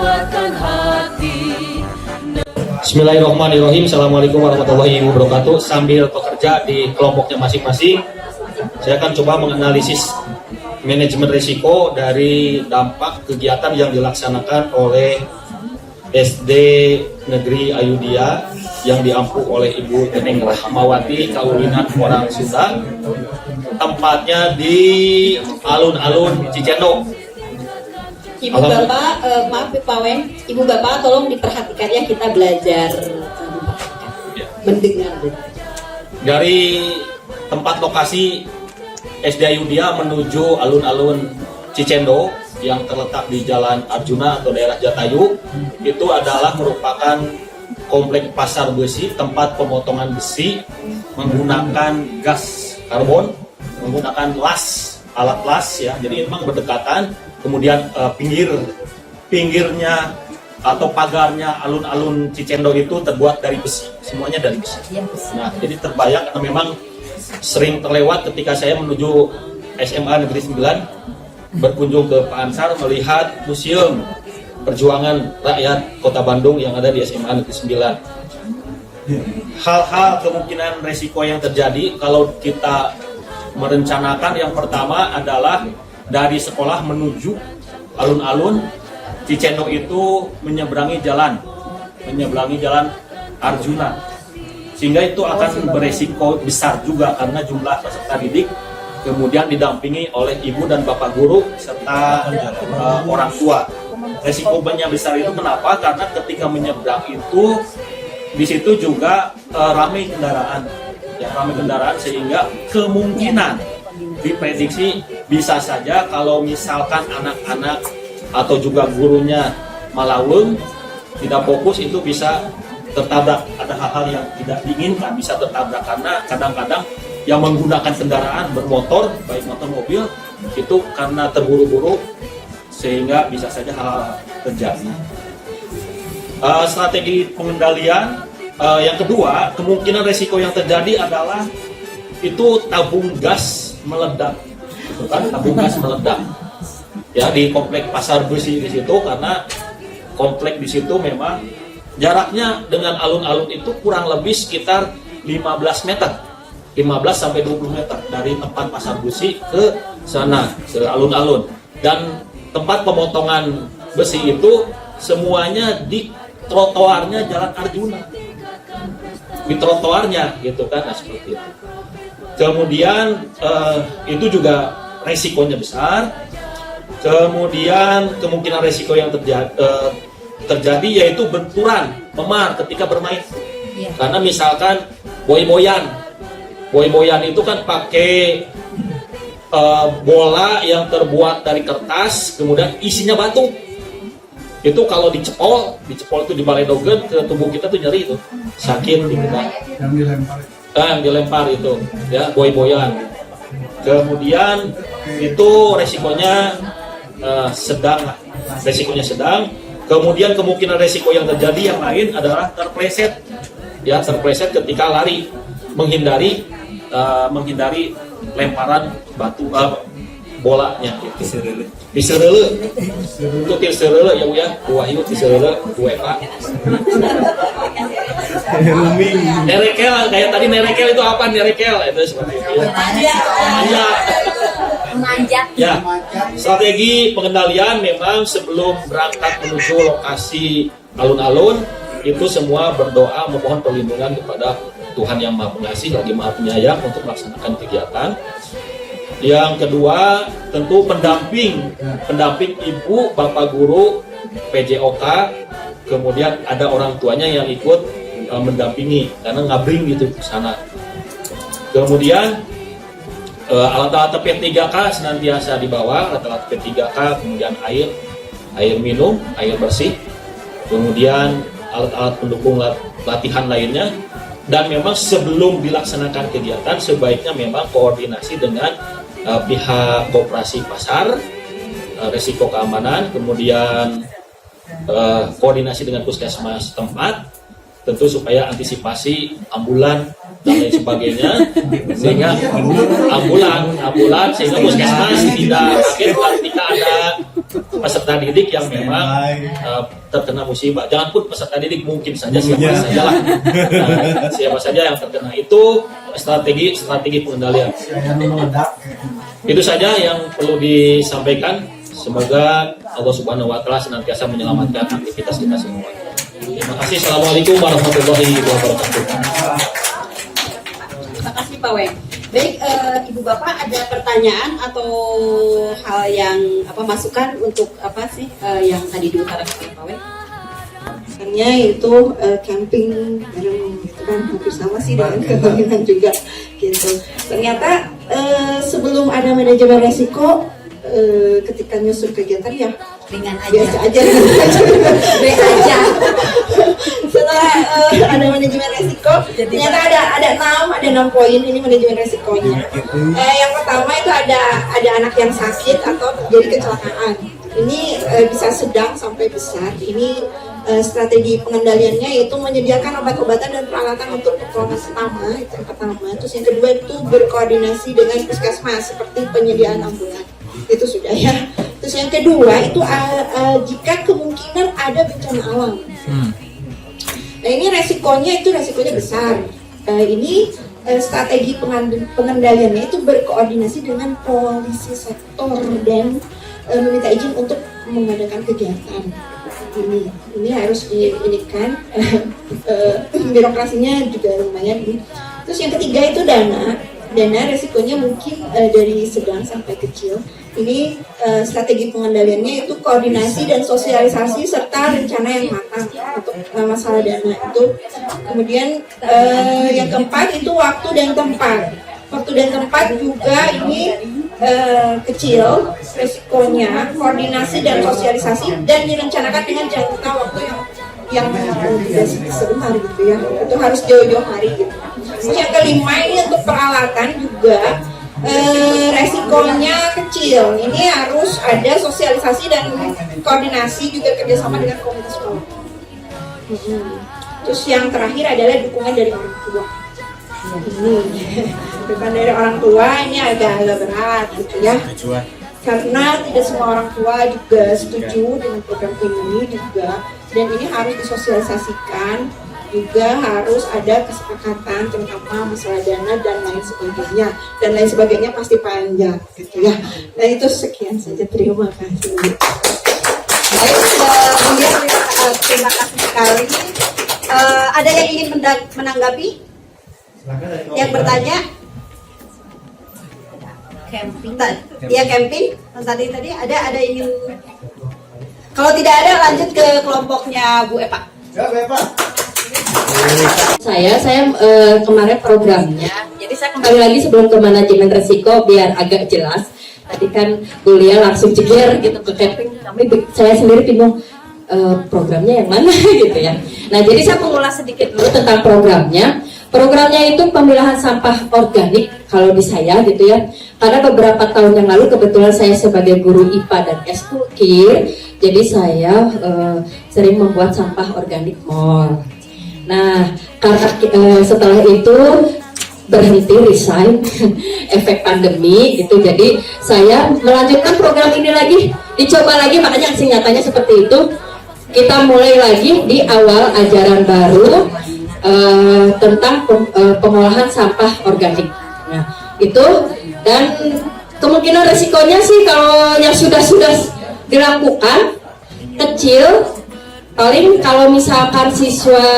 menguatkan hati. Bismillahirrahmanirrahim. Assalamualaikum warahmatullahi wabarakatuh. Sambil bekerja di kelompoknya masing-masing, saya akan coba menganalisis manajemen risiko dari dampak kegiatan yang dilaksanakan oleh SD Negeri Ayudia yang diampu oleh Ibu Teneng Rahmawati, Kaulinan orang Sunda, tempatnya di alun-alun Cicendo. Ibu Bapak, maaf Pak Weng, Ibu Bapak tolong diperhatikan ya, kita belajar mendengar. Dari tempat lokasi SD Ayudia menuju alun-alun Cicendo yang terletak di Jalan Arjuna atau daerah Jatayu, itu adalah merupakan komplek pasar besi, tempat pemotongan besi menggunakan gas karbon, menggunakan alat las ya, jadi memang berdekatan. Kemudian pinggirnya atau pagarnya alun-alun Cicendo itu terbuat dari besi, semuanya dari besi. Nah, jadi terbayang karena memang sering terlewat ketika saya menuju SMA Negeri 9 berkunjung ke Pak Ansar melihat museum perjuangan rakyat Kota Bandung yang ada di SMA Negeri 9. Hal-hal kemungkinan resiko yang terjadi kalau kita merencanakan, yang pertama adalah dari sekolah menuju alun-alun Cicendo itu menyeberangi jalan Arjuna, sehingga itu akan beresiko besar juga karena jumlah peserta didik kemudian didampingi oleh ibu dan bapak guru serta orang tua. Resikonya besar itu kenapa? Karena ketika menyeberang itu di situ juga ramai kendaraan, sehingga kemungkinan diprediksi bisa saja kalau misalkan anak-anak atau juga gurunya malaweng tidak fokus, itu bisa tertabrak. Ada hal-hal yang tidak diinginkan bisa tertabrak karena kadang-kadang yang menggunakan kendaraan bermotor, baik motor mobil, itu karena terburu-buru sehingga bisa saja hal terjadi. Strategi pengendalian yang kedua, kemungkinan resiko yang terjadi adalah itu tabung gas meledak, ya di komplek pasar besi di situ, karena komplek di situ memang jaraknya dengan alun-alun itu kurang lebih sekitar 15 sampai 20 meter dari tempat pasar besi ke sana, ke alun-alun. Dan tempat pemotongan besi itu semuanya di trotoarnya Jalan Arjuna, di trotoarnya gitu kan, nah, seperti itu. Kemudian itu juga resikonya besar. Kemudian kemungkinan resiko yang terjadi yaitu benturan, memar ketika bermain. Karena misalkan boy-boyan itu kan pakai bola yang terbuat dari kertas, kemudian isinya batu. Itu kalau dicepol itu dibaledogen ke tubuh kita tuh nyeri itu, sakit gitu kan. Yang dilempar itu ya, boy-boyan. Kemudian itu resikonya sedang. Kemudian kemungkinan resiko yang terjadi yang lain adalah terpleset ketika lari, menghindari lemparan batu bolanya gitu. Tisereule ya Bu ya, buah itu tisereule Bu Eva. Nerekel, kayak tadi nerekel itu apa? Nerekel itu seperti itu. Memanjat. Ya, strategi pengendalian memang sebelum berangkat menuju lokasi alun-alun itu semua berdoa memohon perlindungan kepada Tuhan yang Maha Pengasih lagi Maha Penyayang untuk melaksanakan kegiatan. Yang kedua tentu pendamping ibu, bapak guru, PJOK, kemudian ada orang tuanya yang ikut mendampingi karena ngabring gitu ke sana. Kemudian alat-alat P3K senantiasa dibawa, alat-alat P3K, kemudian air minum, air bersih, kemudian alat-alat pendukung latihan lainnya. Dan memang sebelum dilaksanakan kegiatan sebaiknya memang koordinasi dengan pihak koperasi pasar, resiko keamanan, kemudian koordinasi dengan puskesmas tempat, tentu supaya antisipasi ambulan dan lain sebagainya, sehingga ambulan sehingga puskesmas tidak kaget ketika ada peserta didik yang memang terkena musibah. Jangan pun peserta didik, mungkin saja siapa saja lah. Siapa saja yang terkena itu strategi pengendalian. Itu saja yang perlu disampaikan. Semoga Allah Subhanahu wa taala senantiasa menyelamatkan aktivitas kita semua. Terima kasih. Assalamualaikum warahmatullahi wabarakatuh. Terima kasih Pak Weng. Baik, Ibu Bapak ada pertanyaan atau hal yang masukan untuk yang tadi diutarakan Pak Weng? Misalnya itu camping bareng gitu kan, hampir sama sih dengan kebangkitan juga gitu. Ternyata sebelum ada manajemen resiko, ketika nyusun kegiatan ya Ringan aja. biasa aja, baik aja. Setelah ada manajemen resiko, ternyata ada 6 poin ini manajemen resikonya. Yang pertama itu ada anak yang sakit atau terjadi kecelakaan. Ini bisa sedang sampai besar. Ini strategi pengendaliannya yaitu menyediakan obat-obatan dan peralatan untuk pertolongan pertama, itu yang pertama. Terus yang kedua itu berkoordinasi dengan puskesmas seperti penyediaan ambulan. Itu sudah ya. Terus yang kedua itu jika kemungkinan ada bencana alam. Nah ini resikonya besar. Ini strategi pengendaliannya itu berkoordinasi dengan polisi sektor dan meminta izin untuk mengadakan kegiatan. Ini harus diinikan, birokrasinya juga lumayan. Terus yang ketiga itu dana resikonya mungkin dari sedang sampai kecil. Ini strategi pengendaliannya itu koordinasi dan sosialisasi serta rencana yang matang untuk masalah dana itu. Kemudian yang keempat itu waktu dan tempat. Waktu dan tempat juga ini kecil resikonya, koordinasi dan sosialisasi dan direncanakan dengan jangka waktu yang tidak sebentar gitu ya. Itu harus jauh-jauh hari gitu. Terus yang kelima ini untuk peralatan juga resikonya kecil. Ini harus ada sosialisasi dan koordinasi juga kerjasama dengan komunitas sekolah. Terus yang terakhir adalah dukungan dari orang tua. Bukan dari orang tua ini agak berat gitu ya. Karena tidak semua orang tua juga setuju dengan program ini juga, dan ini harus disosialisasikan, juga harus ada kesepakatan terutama masalah dana dan lain sebagainya pasti panjang gitu ya. Nah itu sekian saja, terima kasih. Baik, terima kasih sekali. Ada yang ingin menanggapi? Yang bertanya? Camping. Ya camping. Tadi ada ingin. Kalau tidak ada lanjut ke kelompoknya Bu Eva. Ya, Bu Eva. Saya kemarin programnya. Jadi saya kembali lagi sebelum ke manajemen resiko biar agak jelas. Tadi kan kuliah langsung ceger gitu ke camping. Saya sendiri bingung programnya yang mana gitu ya. Nah jadi saya mengulas sedikit dulu tentang programnya. Programnya itu pemilahan sampah organik kalau di saya gitu ya. Karena beberapa tahun yang lalu kebetulan saya sebagai guru IPA dan Eskukir, jadi saya sering membuat sampah organik mall. Nah karena setelah itu berhenti resign efek pandemi gitu, jadi saya melanjutkan program ini lagi, dicoba lagi, makanya singkatannya seperti itu. Kita mulai lagi di awal ajaran baru tentang pengolahan sampah organik. Nah, itu dan kemungkinan resikonya sih kalau yang sudah dilakukan kecil, paling kalau misalkan siswa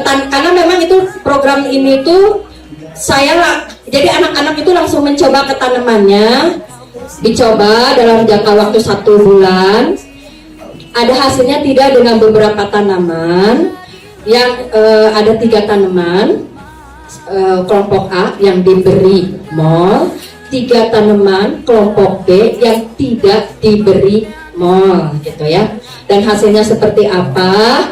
karena memang itu program ini tuh jadi anak-anak itu langsung mencoba ketanamannya, dicoba dalam jangka waktu 1 bulan. Ada hasilnya tidak dengan beberapa tanaman. Yang ada 3 tanaman kelompok A yang diberi mol, 3 tanaman kelompok B yang tidak diberi mol gitu ya. Dan hasilnya seperti apa?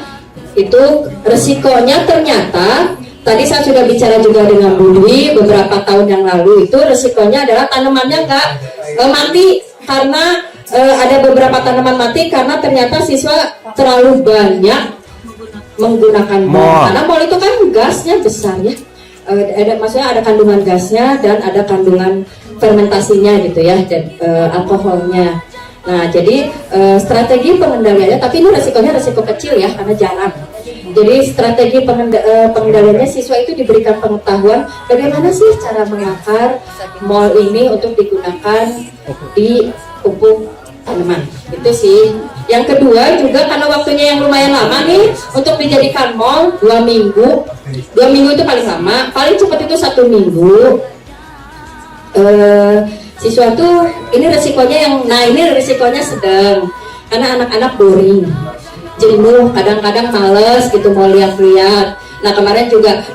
Itu resikonya ternyata tadi saya sudah bicara juga dengan Bu Dwi beberapa tahun yang lalu, itu resikonya adalah tanamannya nggak mati karena ada beberapa tanaman mati karena ternyata siswa terlalu banyak menggunakan mol. Karena mol itu kan gasnya besar ya. Maksudnya ada kandungan gasnya dan ada kandungan fermentasinya gitu ya, dan alkoholnya. Nah, jadi strategi pengendaliannya, tapi ini resikonya resiko kecil ya, karena jarang. Jadi strategi pengendaliannya, siswa itu diberikan pengetahuan bagaimana sih cara mengakar mall ini untuk digunakan di pupuk tanaman. Itu sih. Yang kedua juga karena waktunya yang lumayan lama nih untuk dijadikan mall 2 minggu. 2 minggu itu paling lama, paling cepat itu 1 minggu. Siswa tuh ini resikonya ini resikonya sedang karena anak-anak boring, jenuh, kadang-kadang males gitu mau lihat-lihat. Nah kemarin juga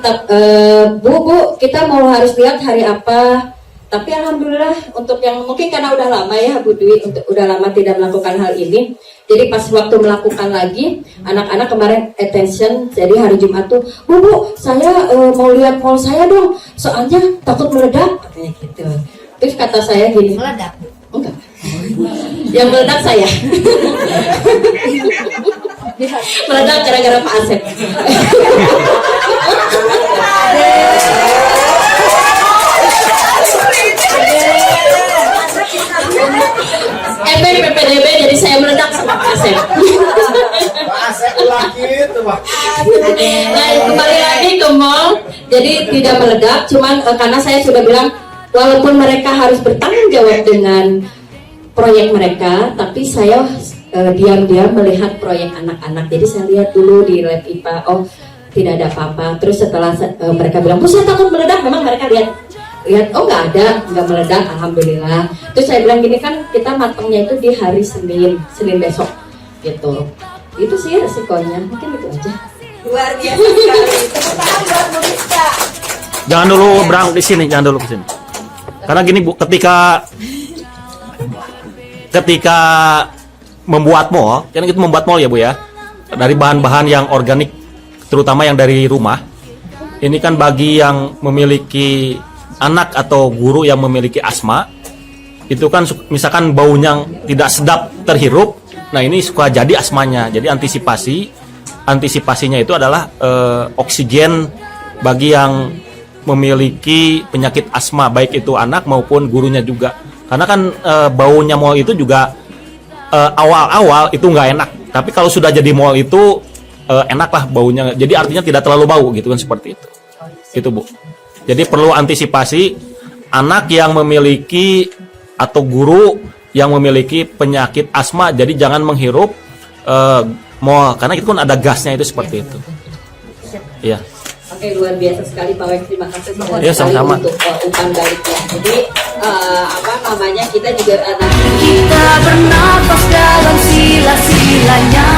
Bu kita mau harus lihat hari apa, tapi alhamdulillah untuk yang mungkin karena udah lama ya Bu Dwi udah lama tidak melakukan hal ini, jadi pas waktu melakukan lagi anak-anak kemarin attention. Jadi hari Jumat tuh Bu saya mau lihat mall saya dong, soalnya takut meledak katanya gitu. Terus kata saya gini, Meledak. enggak, yang meledak saya. Meledak gara-gara Pak Asep. PPDB jadi saya meledak sama Pak Asep. Pak Asep lagi itu Pak. Nah kembali lagi ke mall, jadi tidak meledak, cuman karena saya sudah bilang walaupun mereka harus bertanggung jawab dengan proyek mereka, tapi saya diam-diam melihat proyek anak-anak. Jadi saya lihat dulu di lab IPA, oh tidak ada apa-apa. Terus setelah mereka bilang, Bu saya takut meledak, memang mereka lihat oh nggak meledak, alhamdulillah. Terus saya bilang gini, kan kita matangnya itu di hari Senin besok gitu. Itu sih resikonya, mungkin itu aja. Luar biasa sekali. Tepuk tangan buat Bu Rizka. Jangan dulu berang di sini, jangan dulu ke sini. Karena gini Bu, ketika membuat mall, kan kita membuat mall ya Bu ya, dari bahan-bahan yang organik, terutama yang dari rumah. Ini kan bagi yang memiliki anak atau guru yang memiliki asma, itu kan misalkan baunya tidak sedap terhirup, nah ini suka jadi asmanya. Jadi antisipasinya itu adalah oksigen bagi yang memiliki penyakit asma, baik itu anak maupun gurunya juga. Karena kan baunya mall itu juga awal-awal itu nggak enak, tapi kalau sudah jadi mall itu enak lah baunya. Jadi artinya tidak terlalu bau gitu kan, seperti itu. Itu Bu. Jadi perlu antisipasi anak yang memiliki atau guru yang memiliki penyakit asma. Jadi jangan menghirup mall karena itu kan ada gasnya, itu seperti itu. Iya. Oke, luar biasa sekali Pak Wex, terima kasih sekali Ya, sama-sama. untuk umpan baliknya. Jadi kita juga Kita bernafas dalam sila-silanya.